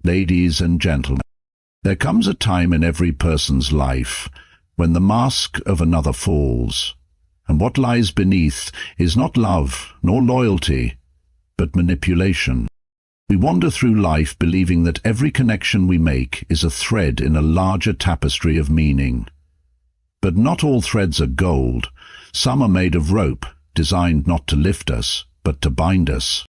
Ladies and gentlemen, there comes a time in every person's life when the mask of another falls, and what lies beneath is not love nor loyalty, but manipulation. We wander through life believing that every connection we make is a thread in a larger tapestry of meaning. But not all threads are gold. Some are made of rope, designed not to lift us, but to bind us.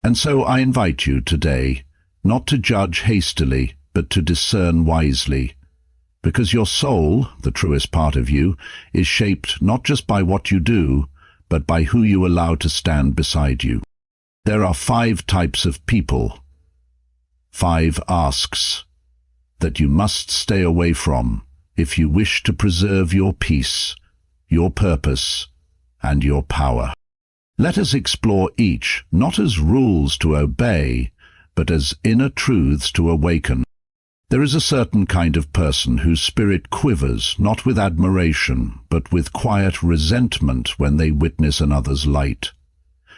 And so I invite you today, not to judge hastily, but to discern wisely. Because your soul, the truest part of you, is shaped not just by what you do, but by who you allow to stand beside you. There are 5 types of people, 5 asks, that you must stay away from if you wish to preserve your peace, your purpose, and your power. Let us explore each, not as rules to obey, but as inner truths to awaken. There is a certain kind of person whose spirit quivers not with admiration, but with quiet resentment when they witness another's light.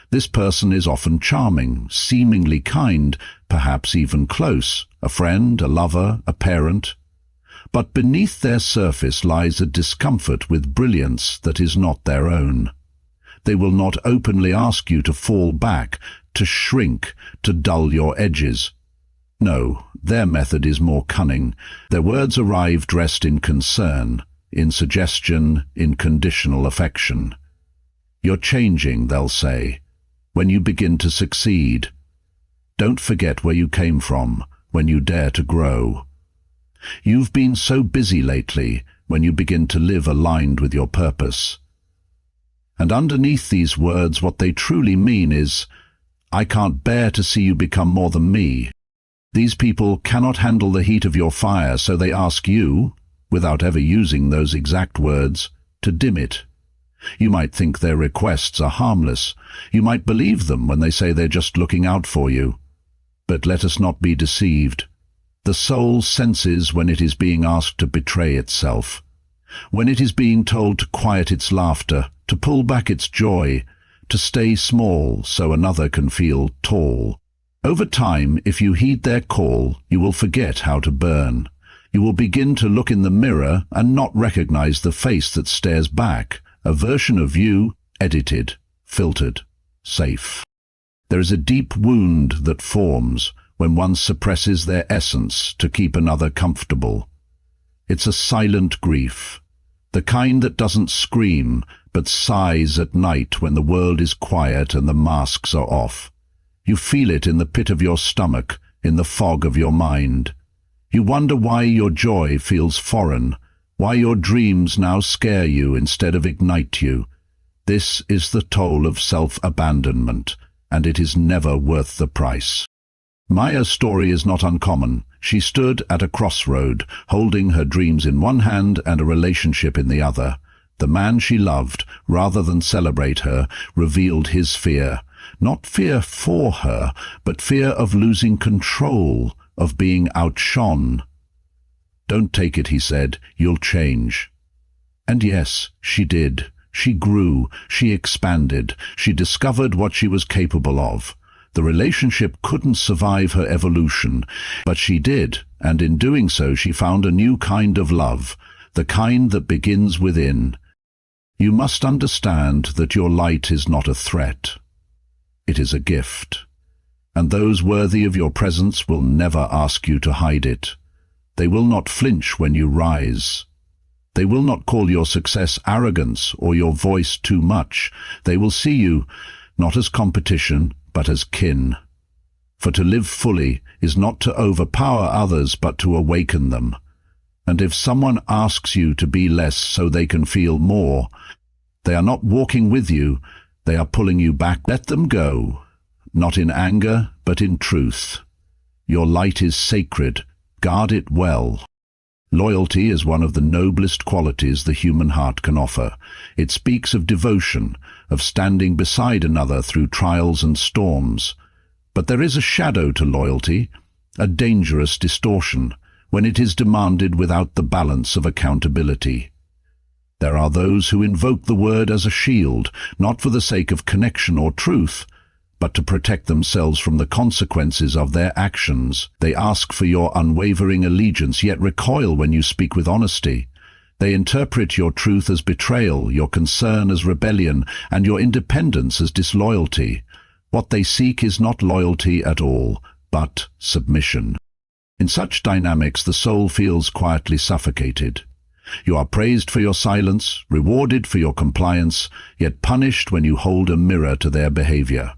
This person is often charming, seemingly kind, perhaps even close, a friend, a lover, a parent. But beneath their surface lies a discomfort with brilliance that is not their own. They will not openly ask you to fall back, to shrink, to dull your edges. No, their method is more cunning. Their words arrive dressed in concern, in suggestion, in conditional affection. You're changing, they'll say, when you begin to succeed. Don't forget where you came from, when you dare to grow. You've been so busy lately, when you begin to live aligned with your purpose. And underneath these words, what they truly mean is, I can't bear to see you become more than me. These people cannot handle the heat of your fire, so they ask you, without ever using those exact words, to dim it. You might think their requests are harmless. You might believe them when they say they're just looking out for you. But let us not be deceived. The soul senses when it is being asked to betray itself, when it is being told to quiet its laughter, to pull back its joy, to stay small so another can feel tall. Over time, if you heed their call, you will forget how to burn. You will begin to look in the mirror and not recognize the face that stares back, a version of you, edited, filtered, safe. There is a deep wound that forms when one suppresses their essence to keep another comfortable. It's a silent grief, the kind that doesn't scream, but sighs at night when the world is quiet and the masks are off. You feel it in the pit of your stomach, in the fog of your mind. You wonder why your joy feels foreign, why your dreams now scare you instead of ignite you. This is the toll of self-abandonment, and it is never worth the price. Maya's story is not uncommon. She stood at a crossroad, holding her dreams in one hand and a relationship in the other. The man she loved, rather than celebrate her, revealed his fear. Not fear for her, but fear of losing control, of being outshone. Don't take it, he said, you'll change. And yes, she did. She grew, she expanded, she discovered what she was capable of. The relationship couldn't survive her evolution, but she did, and in doing so she found a new kind of love, the kind that begins within. You must understand that your light is not a threat. It is a gift, and those worthy of your presence will never ask you to hide it. They will not flinch when you rise. They will not call your success arrogance or your voice too much. They will see you not as competition, but as kin. For to live fully is not to overpower others, but to awaken them. And if someone asks you to be less so they can feel more, they are not walking with you, they are pulling you back. Let them go, not in anger, but in truth. Your light is sacred. Guard it well. Loyalty is one of the noblest qualities the human heart can offer. It speaks of devotion, of standing beside another through trials and storms. But there is a shadow to loyalty, a dangerous distortion, when it is demanded without the balance of accountability. There are those who invoke the word as a shield, not for the sake of connection or truth, but to protect themselves from the consequences of their actions. They ask for your unwavering allegiance, yet recoil when you speak with honesty. They interpret your truth as betrayal, your concern as rebellion, and your independence as disloyalty. What they seek is not loyalty at all, but submission. In such dynamics, the soul feels quietly suffocated. You are praised for your silence, rewarded for your compliance, yet punished when you hold a mirror to their behavior.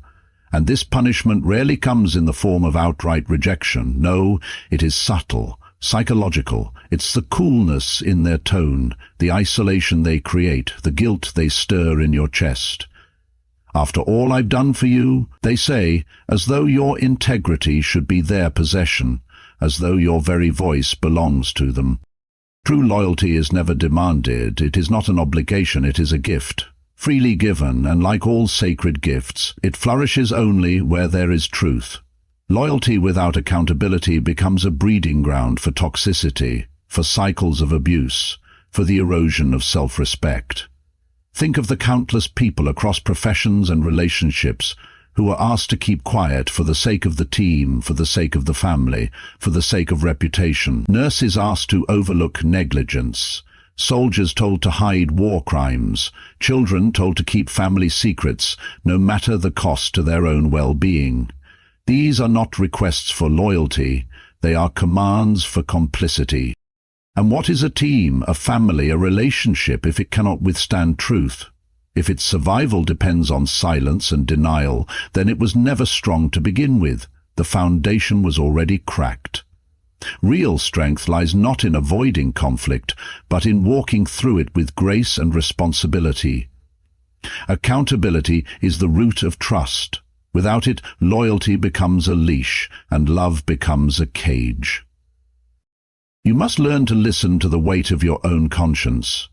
And this punishment rarely comes in the form of outright rejection. No, it is subtle, psychological. It's the coolness in their tone, the isolation they create, the guilt they stir in your chest. After all I've done for you, they say, as though your integrity should be their possession, as though your very voice belongs to them. True loyalty is never demanded. It is not an obligation, it is a gift. Freely given, and like all sacred gifts, it flourishes only where there is truth. Loyalty without accountability becomes a breeding ground for toxicity, for cycles of abuse, for the erosion of self-respect. Think of the countless people across professions and relationships who are asked to keep quiet for the sake of the team, for the sake of the family, for the sake of reputation. Nurses asked to overlook negligence. Soldiers told to hide war crimes, children told to keep family secrets, no matter the cost to their own well-being. These are not requests for loyalty, they are commands for complicity. And what is a team, a family, a relationship if it cannot withstand truth? If its survival depends on silence and denial, then it was never strong to begin with. The foundation was already cracked. Real strength lies not in avoiding conflict, but in walking through it with grace and responsibility. Accountability is the root of trust. Without it, loyalty becomes a leash, and love becomes a cage. You must learn to listen to the weight of your own conscience.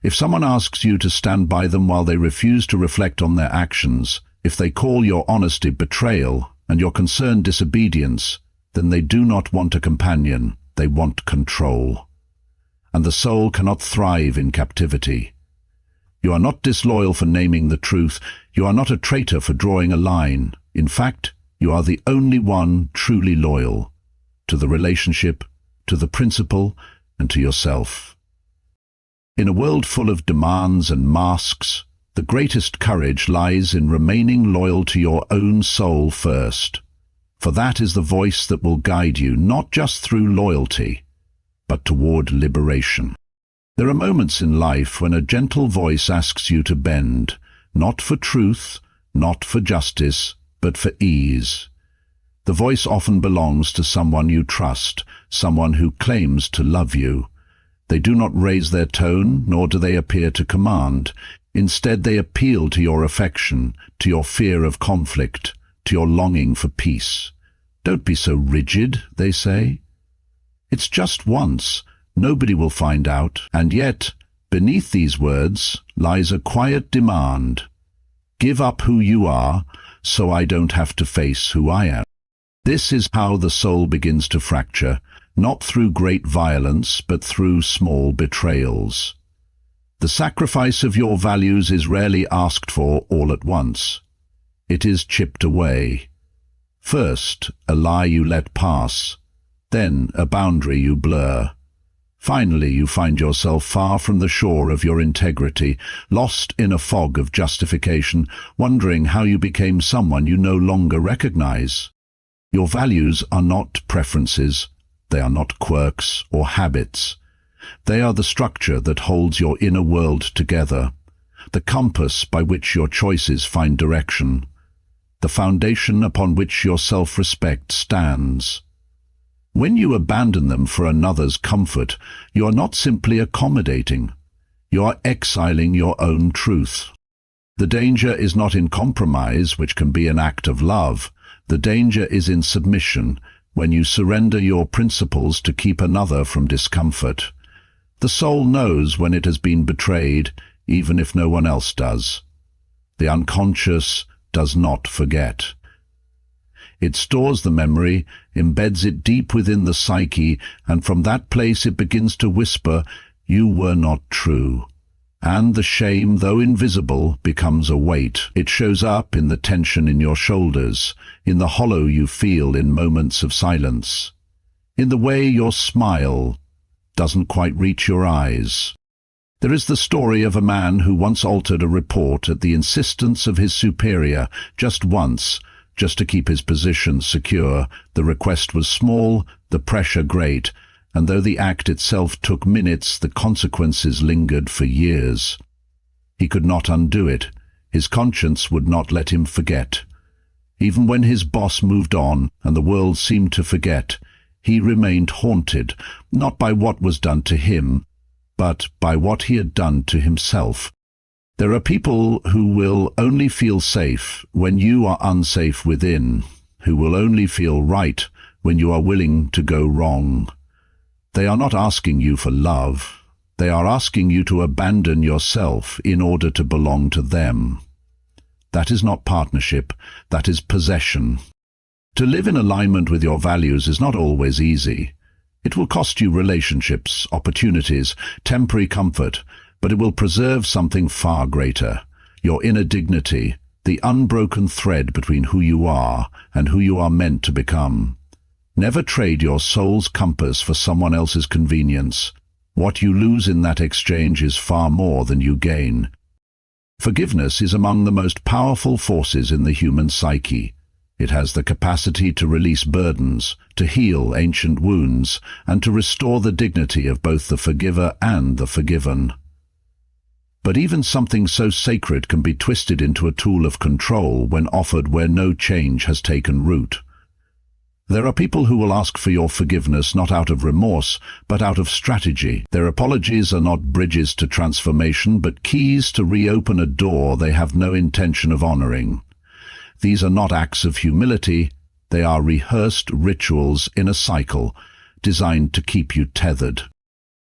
If someone asks you to stand by them while they refuse to reflect on their actions, if they call your honesty betrayal and your concern disobedience, then they do not want a companion, they want control. And the soul cannot thrive in captivity. You are not disloyal for naming the truth, you are not a traitor for drawing a line. In fact, you are the only one truly loyal to the relationship, to the principle, and to yourself. In a world full of demands and masks, the greatest courage lies in remaining loyal to your own soul first. For that is the voice that will guide you, not just through loyalty, but toward liberation. There are moments in life when a gentle voice asks you to bend, not for truth, not for justice, but for ease. The voice often belongs to someone you trust, someone who claims to love you. They do not raise their tone, nor do they appear to command. Instead, they appeal to your affection, to your fear of conflict, to your longing for peace. Don't be so rigid, they say. It's just once. Nobody will find out. And yet, beneath these words lies a quiet demand. Give up who you are, so I don't have to face who I am. This is how the soul begins to fracture, not through great violence, but through small betrayals. The sacrifice of your values is rarely asked for all at once. It is chipped away. First, a lie you let pass, then a boundary you blur. Finally, you find yourself far from the shore of your integrity, lost in a fog of justification, wondering how you became someone you no longer recognize. Your values are not preferences, they are not quirks or habits. They are the structure that holds your inner world together, the compass by which your choices find direction, the foundation upon which your self-respect stands. When you abandon them for another's comfort, you are not simply accommodating. You are exiling your own truth. The danger is not in compromise, which can be an act of love. The danger is in submission, when you surrender your principles to keep another from discomfort. The soul knows when it has been betrayed, even if no one else does. The unconscious does not forget. It stores the memory, embeds it deep within the psyche, and from that place it begins to whisper, "You were not true. And the shame, though invisible, becomes a weight. It shows up in the tension in your shoulders, in the hollow you feel in moments of silence, in the way your smile doesn't quite reach your eyes. There is the story of a man who once altered a report at the insistence of his superior, just once, just to keep his position secure. The request was small, the pressure great, and though the act itself took minutes, the consequences lingered for years. He could not undo it. His conscience would not let him forget. Even when his boss moved on and the world seemed to forget, he remained haunted, not by what was done to him, but by what he had done to himself. There are people who will only feel safe when you are unsafe within, who will only feel right when you are willing to go wrong. They are not asking you for love. They are asking you to abandon yourself in order to belong to them. That is not partnership, that is possession. To live in alignment with your values is not always easy. It will cost you relationships, opportunities, temporary comfort, but it will preserve something far greater, your inner dignity, the unbroken thread between who you are and who you are meant to become. Never trade your soul's compass for someone else's convenience. What you lose in that exchange is far more than you gain. Forgiveness is among the most powerful forces in the human psyche. It has the capacity to release burdens, to heal ancient wounds, and to restore the dignity of both the forgiver and the forgiven. But even something so sacred can be twisted into a tool of control when offered where no change has taken root. There are people who will ask for your forgiveness not out of remorse, but out of strategy. Their apologies are not bridges to transformation, but keys to reopen a door they have no intention of honoring. These are not acts of humility, they are rehearsed rituals in a cycle, designed to keep you tethered.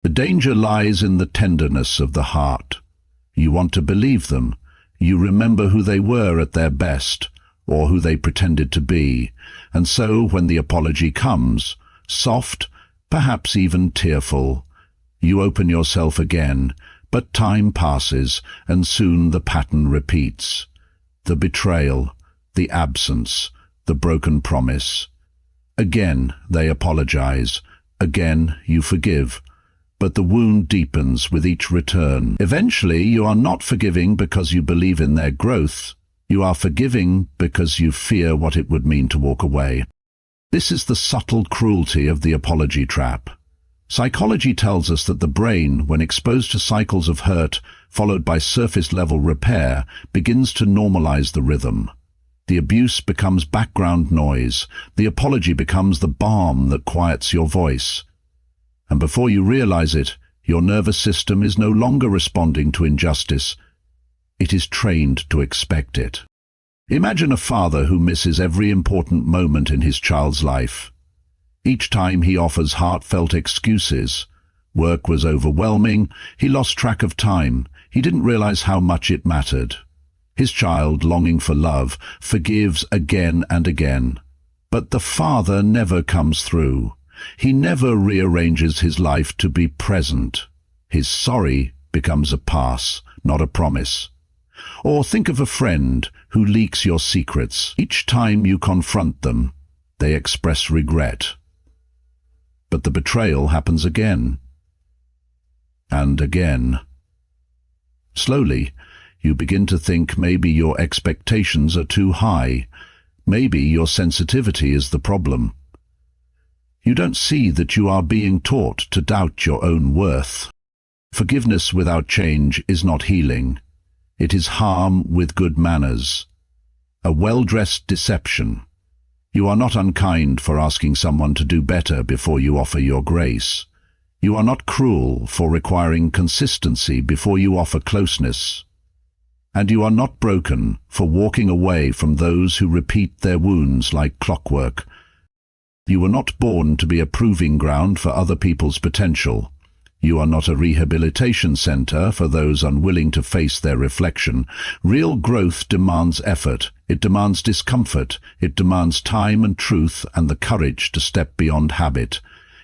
The danger lies in the tenderness of the heart. You want to believe them. You remember who they were at their best, or who they pretended to be, and so when the apology comes, soft, perhaps even tearful, you open yourself again, but time passes, and soon the pattern repeats. The betrayal, the absence, the broken promise. Again they apologize, again you forgive, but the wound deepens with each return. Eventually you are not forgiving because you believe in their growth, you are forgiving because you fear what it would mean to walk away. This is the subtle cruelty of the apology trap. Psychology tells us that the brain, when exposed to cycles of hurt, followed by surface-level repair, begins to normalize the rhythm. The abuse becomes background noise. The apology becomes the balm that quiets your voice. And before you realize it, your nervous system is no longer responding to injustice. It is trained to expect it. Imagine a father who misses every important moment in his child's life. Each time he offers heartfelt excuses. Work was overwhelming, he lost track of time, he didn't realize how much it mattered. His child, longing for love, forgives again and again. But the father never comes through. He never rearranges his life to be present. His sorry becomes a pass, not a promise. Or think of a friend who leaks your secrets. Each time you confront them, they express regret. But the betrayal happens again. And again. Slowly, you begin to think maybe your expectations are too high. Maybe your sensitivity is the problem. You don't see that you are being taught to doubt your own worth. Forgiveness without change is not healing. It is harm with good manners. A well-dressed deception. You are not unkind for asking someone to do better before you offer your grace. You are not cruel for requiring consistency before you offer closeness. And you are not broken for walking away from those who repeat their wounds like clockwork. You were not born to be a proving ground for other people's potential. You are not a rehabilitation center for those unwilling to face their reflection. Real growth demands effort. It demands discomfort. It demands time and truth and the courage to step beyond habit.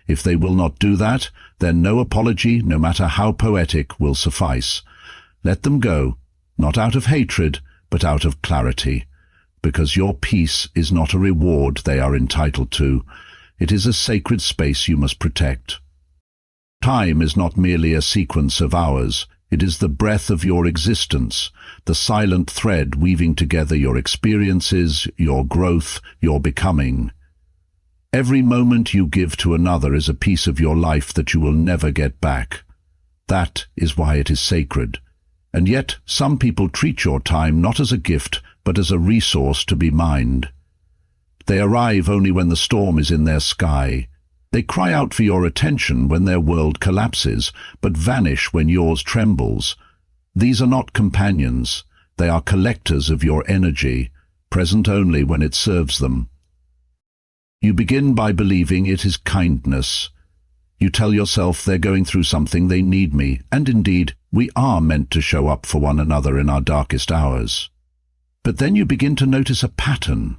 If they will not do that, then no apology, no matter how poetic, will suffice. Let them go, not out of hatred, but out of clarity, because your peace is not a reward they are entitled to. It is a sacred space you must protect. Time is not merely a sequence of hours. It is the breath of your existence, the silent thread weaving together your experiences, your growth, your becoming. Every moment you give to another is a piece of your life that you will never get back. That is why it is sacred. And yet, some people treat your time not as a gift, but as a resource to be mined. They arrive only when the storm is in their sky. They cry out for your attention when their world collapses, but vanish when yours trembles. These are not companions. They are collectors of your energy, present only when it serves them. You begin by believing it is kindness. You tell yourself they're going through something, they need me, and indeed, we are meant to show up for one another in our darkest hours. But then you begin to notice a pattern.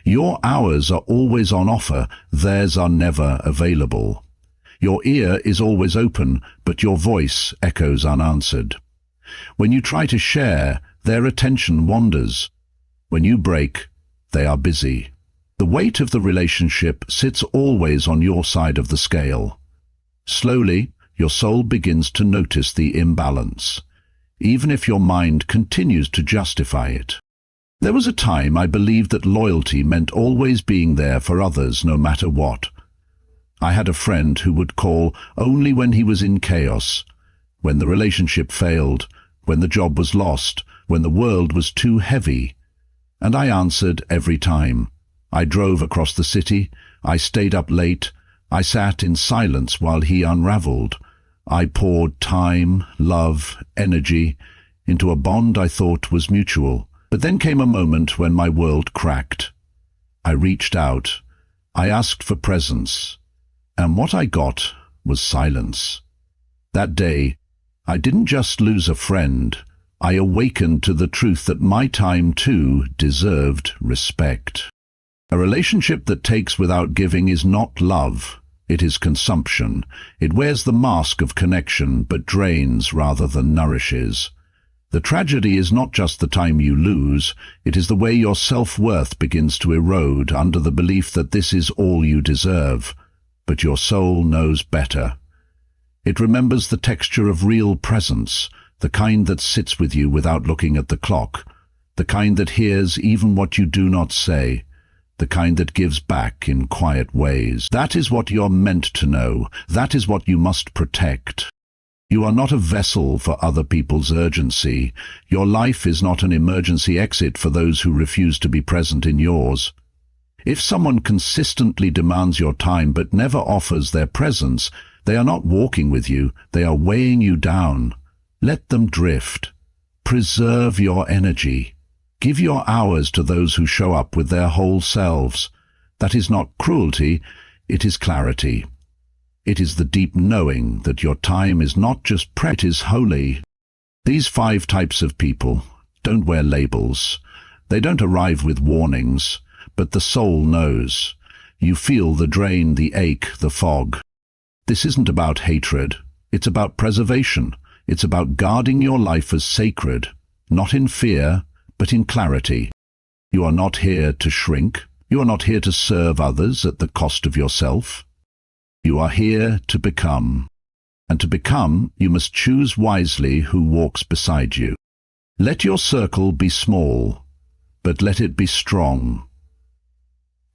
Your hours are always on offer, theirs are never available. Your ear is always open, but your voice echoes unanswered. When you try to share, their attention wanders. When you break, they are busy. The weight of the relationship sits always on your side of the scale. Slowly, your soul begins to notice the imbalance, even if your mind continues to justify it. There was a time I believed that loyalty meant always being there for others no matter what. I had a friend who would call only when he was in chaos, when the relationship failed, when the job was lost, when the world was too heavy. And I answered every time. I drove across the city, I stayed up late, I sat in silence while he unraveled. I poured time, love, energy into a bond I thought was mutual. But then came a moment when my world cracked. I reached out. I asked for presence. And what I got was silence. That day, I didn't just lose a friend. I awakened to the truth that my time too deserved respect. A relationship that takes without giving is not love. It is consumption. It wears the mask of connection, but drains rather than nourishes. The tragedy is not just the time you lose, it is the way your self-worth begins to erode under the belief that this is all you deserve. But your soul knows better. It remembers the texture of real presence, the kind that sits with you without looking at the clock, the kind that hears even what you do not say, the kind that gives back in quiet ways. That is what you're meant to know. That is what you must protect. You are not a vessel for other people's urgency. Your life is not an emergency exit for those who refuse to be present in yours. If someone consistently demands your time but never offers their presence, they are not walking with you, they are weighing you down. Let them drift. Preserve your energy. Give your hours to those who show up with their whole selves. That is not cruelty, it is clarity. It is the deep knowing that your time is not just it is holy. These 5 types of people don't wear labels. They don't arrive with warnings, but the soul knows. You feel the drain, the ache, the fog. This isn't about hatred. It's about preservation. It's about guarding your life as sacred, not in fear, but in clarity. You are not here to shrink. You are not here to serve others at the cost of yourself. You are here to become. And to become, you must choose wisely who walks beside you. Let your circle be small, but let it be strong.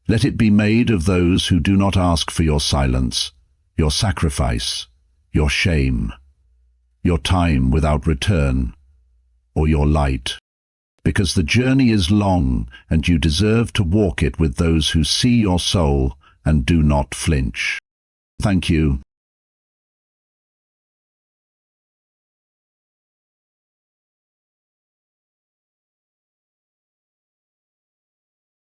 Let it be made of those who do not ask for your silence, your sacrifice, your shame, your time without return, or your light. Because the journey is long, and you deserve to walk it with those who see your soul and do not flinch. Thank you.